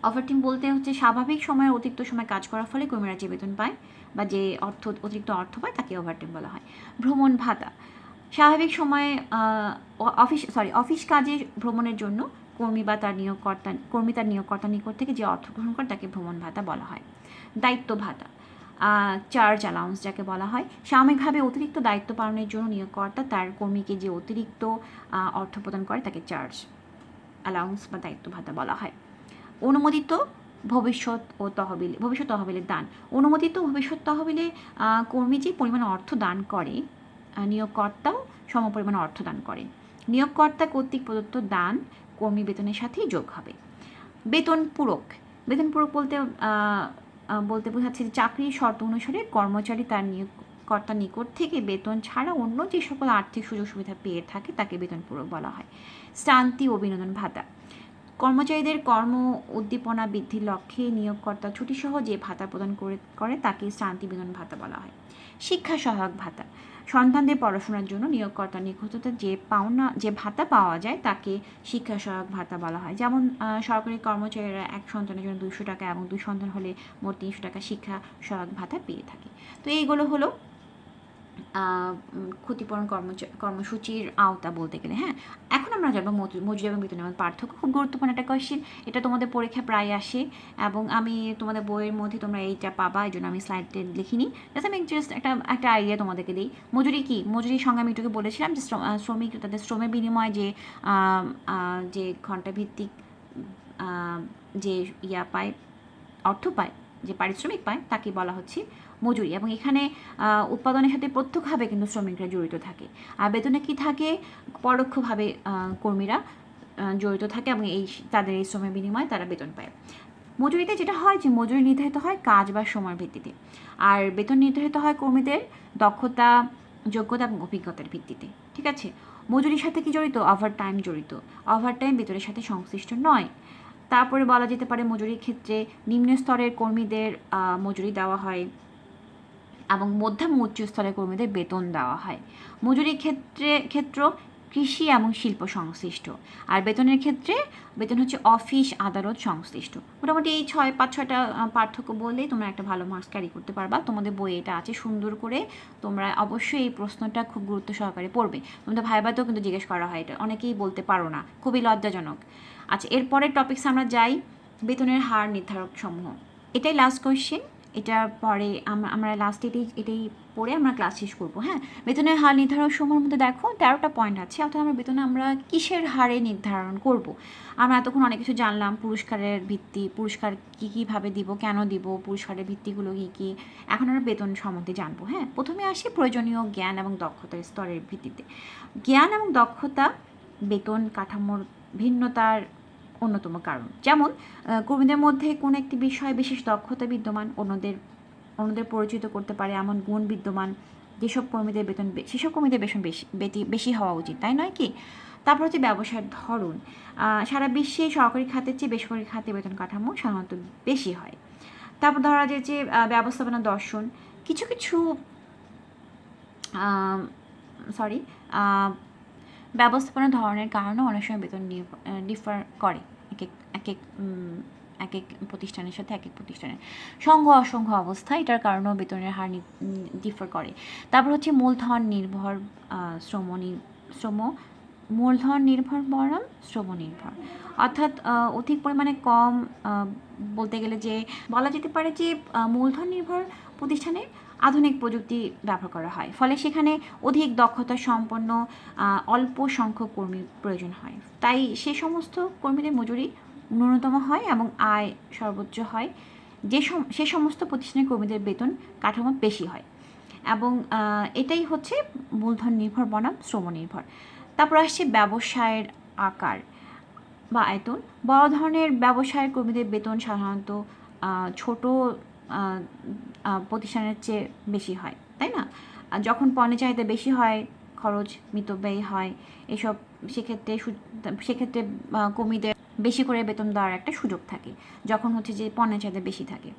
ওভারটাইম বলতে হচ্ছে স্বাভাবিক সময়ের অতিরিক্ত সময় কাজ করার ফলে কর্মীরা যে বেতন পায় বা যে অতিরিক্ত অর্থ পায় তাকে ওভারটাইম বলা হয়। ভ্রমণ ভাতা। স্বাভাবিক সময়ে অফিস কাজে ভ্রমণের জন্য কর্মী তার নিয়োগকর্তার নিকট থেকে যে অর্থ গ্রহণ করে তাকে ভ্রমণ ভাতা বলা হয়। দায়িত্ব ভাতা, চার্জ অ্যালাউন্স যাকে বলা হয়। সাময়িকভাবে অতিরিক্ত দায়িত্ব পালনের জন্য নিয়োগকর্তা তার কর্মীকে যে অতিরিক্ত অর্থ প্রদান করে তাকে চার্জ অ্যালাউন্স বা দায়িত্ব ভাতা বলা হয়। অনুমোদিত ভবিষ্যৎ তহবিলের দান। অনুমোদিত ভবিষ্যৎ তহবিলে কর্মী যে পরিমাণ অর্থ দান করে নিয়োগকর্তাও সমপরিমাণ অর্থ দান করেন। নিয়োগকর্তা কর্তৃক প্রদত্ত দান কর্মী বেতনের সাথেই যোগ হবে। বেতন পূরক বলতে বোঝাচ্ছে যে চাকরির শর্ত অনুসারে কর্মচারী তার নিয়োগকর্তার নিকট থেকে বেতন ছাড়া অন্য যে সকল আর্থিক সুযোগ সুবিধা পেয়ে থাকে তাকে বেতন পূরক বলা হয়। শ্রান্তি ও বিনোদন ভাতা। কর্মচারীদের কর্ম উদ্দীপনা বৃদ্ধির লক্ষ্যে নিয়োগকর্তা ছুটিসহ যে ভাতা প্রদান করে তাকে শ্রান্তি বিনোদন ভাতা বলা হয়। শিক্ষা সহায়ক ভাতা। সন্তানদের পড়াশোনার জন্য নিয়োগকর্তার নিকট যে ভাতা পাওয়া যায় তাকে শিক্ষা সহায়ক ভাতা বলা হয়। যেমন সরকারি কর্মচারীরা এক সন্তানের জন্য 200 টাকা এবং 2 সন্তান হলে মোট 300 টাকা শিক্ষা সহায়ক ভাতা পেয়ে থাকে। তো এইগুলো হলো ক্ষতিপূরণ কর্মসূচির আওতা বলতে গেলে। হ্যাঁ, এখন আমরা যাবো মজুরি এবং বেতনের মধ্যে পার্থক্য। খুব গুরুত্বপূর্ণ একটা কোয়েশ্চেন, এটা তোমাদের পরীক্ষা প্রায় আসে এবং আমি তোমাদের বইয়ের মধ্যে তোমরা এইটা পাবা, এই জন্য আমি স্লাইডে লিখিনি। আমি একটা আইডিয়া তোমাদেরকে দিই। মজুরি কি? মজুরির সংজ্ঞা আমি একটু বলেছিলাম যে শ্রমিক তাদের শ্রমের বিনিময়ে যে ঘন্টা ভিত্তিক যে অর্থ পায়, যে পারিশ্রমিক পায় তাকে বলা হচ্ছে মজুরি। এবং এখানে উৎপাদনের সাথে প্রত্যক্ষভাবে কিন্তু শ্রমিকরা জড়িত থাকে। আর বেতনে কি থাকে? পরোক্ষভাবে কর্মীরা জড়িত থাকে এবং তাদের এই শ্রমের বিনিময়ে তারা বেতন পায়। মজুরিতে যেটা হয় যে মজুরি নির্ধারিত হয় কাজ বা সময়ের ভিত্তিতে, আর বেতন নির্ধারিত হয় কর্মীদের দক্ষতা, যোগ্যতা এবং অভিজ্ঞতার ভিত্তিতে। ঠিক আছে, মজুরির সাথে কি জড়িত? ওভারটাইম জড়িত। ওভারটাইম বেতনের সাথে সংশ্লিষ্ট নয়। তারপরে বলা যেতে পারে মজুরির ক্ষেত্রে নিম্ন স্তরের কর্মীদের মজুরি দেওয়া হয় এবং মধ্যম উচ্চ স্তরের কর্মীদের বেতন দেওয়া হয়। মজুরির ক্ষেত্র কৃষি এবং শিল্প সংশ্লিষ্ট, আর বেতনের ক্ষেত্রে বেতন হচ্ছে অফিস আদালত সংশ্লিষ্ট। মোটামুটি এই 5-6টা পার্থক্য বললেই তোমরা একটা ভালো মার্কস ক্যারি করতে পারবা। তোমাদের বইয়ে এটা আছে সুন্দর করে, তোমরা অবশ্যই এই প্রশ্নটা খুব গুরুত্ব সহকারে পড়বে। তোমাদের ভাইবাতেও কিন্তু জিজ্ঞেস করা হয়, এটা অনেকেই বলতে পারো না, খুবই লজ্জাজনক। আচ্ছা, এরপরের টপিকস আমরা যাই, বেতনের হার নির্ধারক সমূহ। এটাই লাস্ট কোয়েশ্চেন। এটার পরে আমরা লাস্ট এটাই পড়ে আমরা ক্লাস শেষ করবো। হ্যাঁ, বেতনের হার নির্ধারণ সমূহের মধ্যে দেখো 13টা পয়েন্ট আছে। অর্থাৎ আমরা বেতন আমরা কিসের হারে নির্ধারণ করব। আমরা এতক্ষণ অনেক কিছু জানলাম, পুরস্কারের ভিত্তি, পুরস্কার কীভাবে দিব, কেন দিব, পুরস্কারের ভিত্তিগুলো কী। এখন আমরা বেতন সম্বন্ধে জানবো। হ্যাঁ, প্রথমে আসি প্রয়োজনীয় জ্ঞান এবং দক্ষতার স্তরের ভিত্তিতে। জ্ঞান এবং দক্ষতা বেতন কাঠামোর ভিন্নতার অন্যতম কারণ। যেমন কর্মীদের মধ্যে কোনো একটি বিষয়ে বিশেষ দক্ষতা বিদ্যমান, অন্যদের পরিচিত করতে পারে এমন গুণ বিদ্যমান, সেসব কর্মীদের বেতন বেশি হওয়া উচিত, তাই নয় কি? তারপর হচ্ছে ব্যবসার ধরন। সারা বিশ্বে সরকারি খাতের চেয়ে বেসরকারি খাতে বেতন কাঠামো সাধারণত বেশি হয়। তারপর ধরা যায় যে ব্যবস্থাপনা দর্শন। কিছু সরি ব্যবস্থাপনা ধরনের কারণে অনেক সময় বেতন ডিফার করে এক এক এক এক এক এক প্রতিষ্ঠানের সাথে এক এক প্রতিষ্ঠানের সংঘ অসংখ্য অবস্থা, এটার কারণেও বেতনের হার ডিফার করে। তারপর হচ্ছে মূলধন নির্ভর শ্রম মূলধন নির্ভর বনাম শ্রম নির্ভর, অর্থাৎ অধিক পরিমাণে কম, বলতে গেলে যে বলা যেতে পারে যে মূলধন নির্ভর প্রতিষ্ঠানে আধুনিক প্রযুক্তি ব্যবহার করা হয়, ফলে সেখানে অধিক দক্ষতা সম্পন্ন অল্প সংখ্যক কর্মীর প্রয়োজন হয়। তাই সে সমস্ত কর্মীদের মজুরি ন্যূনতম হয় এবং আয় সর্বোচ্চ হয়। সে সমস্ত প্রতিষ্ঠানের কর্মীদের বেতন কাঠামো বেশি হয়, এবং এটাই হচ্ছে মূলধন নির্ভর বনাম শ্রম নির্ভর। তারপর আসছে ব্যবসায়ের আকার বা আয়তন। বড় ধরনের ব্যবসায়ের কর্মীদের বেতন সাধারণত ছোট প্রতিষ্ঠানের চেয়ে বেশি হয়, তাই না? যখন পণ্যের চাহিদা বেশি হয়, খরচ মিতব্যয়ী হয়, এসব সেক্ষেত্রে কর্মীদের বেশি করে বেতন দেওয়ার একটা সুযোগ থাকে যখন হচ্ছে যে পণ্যের চাহিদা বেশি থাকে।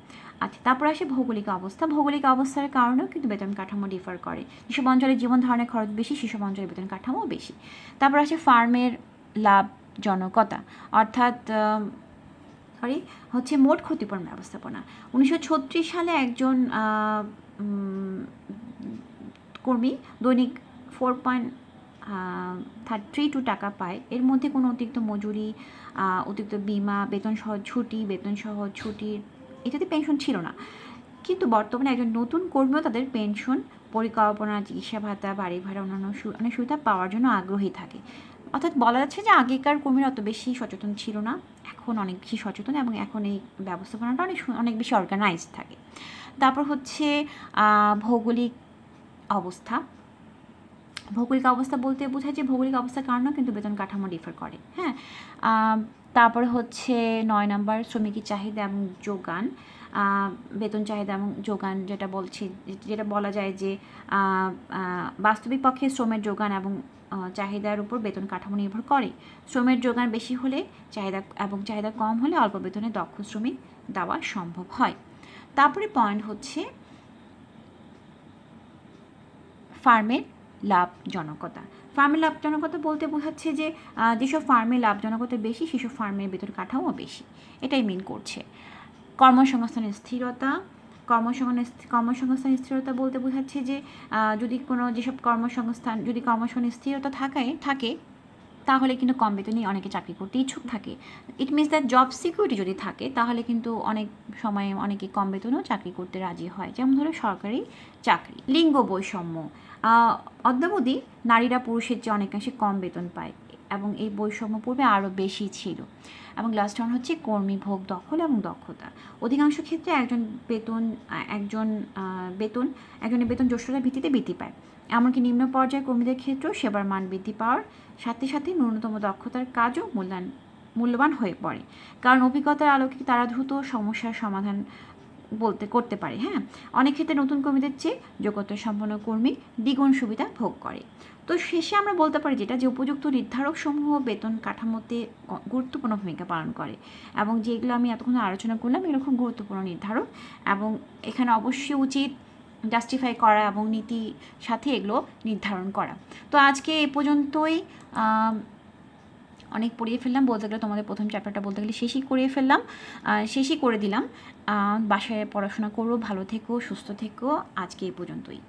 আচ্ছা, তারপর আসে ভৌগোলিক অবস্থা। ভৌগোলিক অবস্থার কারণেও কিন্তু বেতন কাঠামো ডিফার করে। যেসব অঞ্চলে জীবন ধারণের খরচ বেশি, সেসব অঞ্চলে বেতন কাঠামো বেশি। তারপর আসে ফার্মের লাভজনকতা, অর্থাৎ হচ্ছে মোট ক্ষতিপূরণ ব্যবস্থাপনা। 1936 সালে একজন কর্মী দৈনিক 4.32 টাকা পায়। এর মধ্যে কোনো অতিরিক্ত মজুরি, অতিরিক্ত বিমা, বেতন সহ ছুটির এটাতে পেনশন ছিল না। কিন্তু বর্তমানে একজন নতুন কর্মীও তাদের পেনশন, পরিকল্পনা, চিকিৎসা ভাতা, বাড়ি ভাড়া, অন্যান্য অনেক সুবিধা পাওয়ার জন্য আগ্রহী থাকে। অর্থাৎ বলা যাচ্ছে যে আগেকার কর্মীরা অত বেশি সচেতন ছিল না, এখন অনেক বেশি সচেতন, এবং এখন এই ব্যবস্থাপনাটা অনেক বেশি অর্গানাইজড থাকে। তারপর হচ্ছে ভৌগোলিক অবস্থা। ভৌগোলিক অবস্থা বলতে বোঝায় যে ভৌগোলিক অবস্থার কারণেও কিন্তু বেতন কাঠামো ডিফার করে। হ্যাঁ, তারপরে হচ্ছে 9 নম্বর শ্রমিকের চাহিদা এবং যোগান। বেতন চাহিদা এবং যোগান যেটা বলা যায় যে বাস্তবিক পক্ষে শ্রমের যোগান এবং চাহিদার উপর বেতন কাঠামো নির্ভর করে। শ্রমের যোগান বেশি হলে চাহিদা কম হলে অল্প বেতনে দক্ষ শ্রমিক দেওয়া সম্ভব হয়। তারপরে পয়েন্ট হচ্ছে ফার্মের লাভজনকতা। ফার্মের লাভজনকতা বলতে বোঝাচ্ছে যে যেসব ফার্মের লাভজনকতা বেশি, সেসব ফার্মের বেতন কাঠামো বেশি, এটাই মিন করছে। কর্মসংস্থানের স্থিরতা। কর্মসংস্থানের স্থিরতা বলতে বোঝাচ্ছে যে যেসব কর্মসংস্থানের স্থিরতা থাকে, তাহলে কিন্তু কম বেতনেই অনেকে চাকরি করতে ইচ্ছুক থাকে। It means that job security যদি থাকে, তাহলে কিন্তু অনেক সময় অনেকে কম বেতনেও চাকরি করতে রাজি হয়, যেমন ধরো সরকারি চাকরি। লিঙ্গ বৈষম্য। অদ্যাবধি নারীরা পুরুষের চেয়ে অনেকাংশে কম বেতন পায়, এবং এই বৈষম্য পূর্বে আরও বেশি ছিল। এবং লাস্ট ওয়ান হচ্ছে কর্মী ভোগ দখল এবং দক্ষতা। অধিকাংশ ক্ষেত্রে একজনের বেতন জ্যেষ্ঠতার ভিত্তিতে বৃদ্ধি পায়। এমনকি নিম্ন পর্যায়ের কর্মীদের ক্ষেত্রেও সেবার মান বৃদ্ধি পাওয়ার সাথে সাথে ন্যূনতম দক্ষতার কাজও মূল্যবান হয়ে পড়ে, কারণ অভিজ্ঞতার আলোকে তারা দ্রুত সমস্যার সমাধান করতে পারে। হ্যাঁ, অনেক ক্ষেত্রে নতুন কর্মীদের চেয়ে যোগ্যতা সম্পন্ন কর্মী দ্বিগুণ সুবিধা ভোগ করে। তো শেষে আমরা বলতে পারি যে উপযুক্ত নির্ধারক সমূহ বেতন কাঠামোতে গুরুত্বপূর্ণ ভূমিকা পালন করে, এবং যেগুলো আমি এতক্ষণ আলোচনা করলাম এগুলো খুব গুরুত্বপূর্ণ নির্ধারক, এবং এখানে অবশ্যই উচিত জাস্টিফাই করা এবং নীতির সাথে এগুলো নির্ধারণ করা। তো আজকে এ পর্যন্তই, অনেক পড়িয়ে ফেললাম বলতে গেলে, তোমাদের প্রথম চ্যাপ্টারটা বলতে গেলে শেষই করে দিলাম। বাসায় পড়াশোনা করো, ভালো থেকো, সুস্থ থেকো। আজকে এই পর্যন্তই।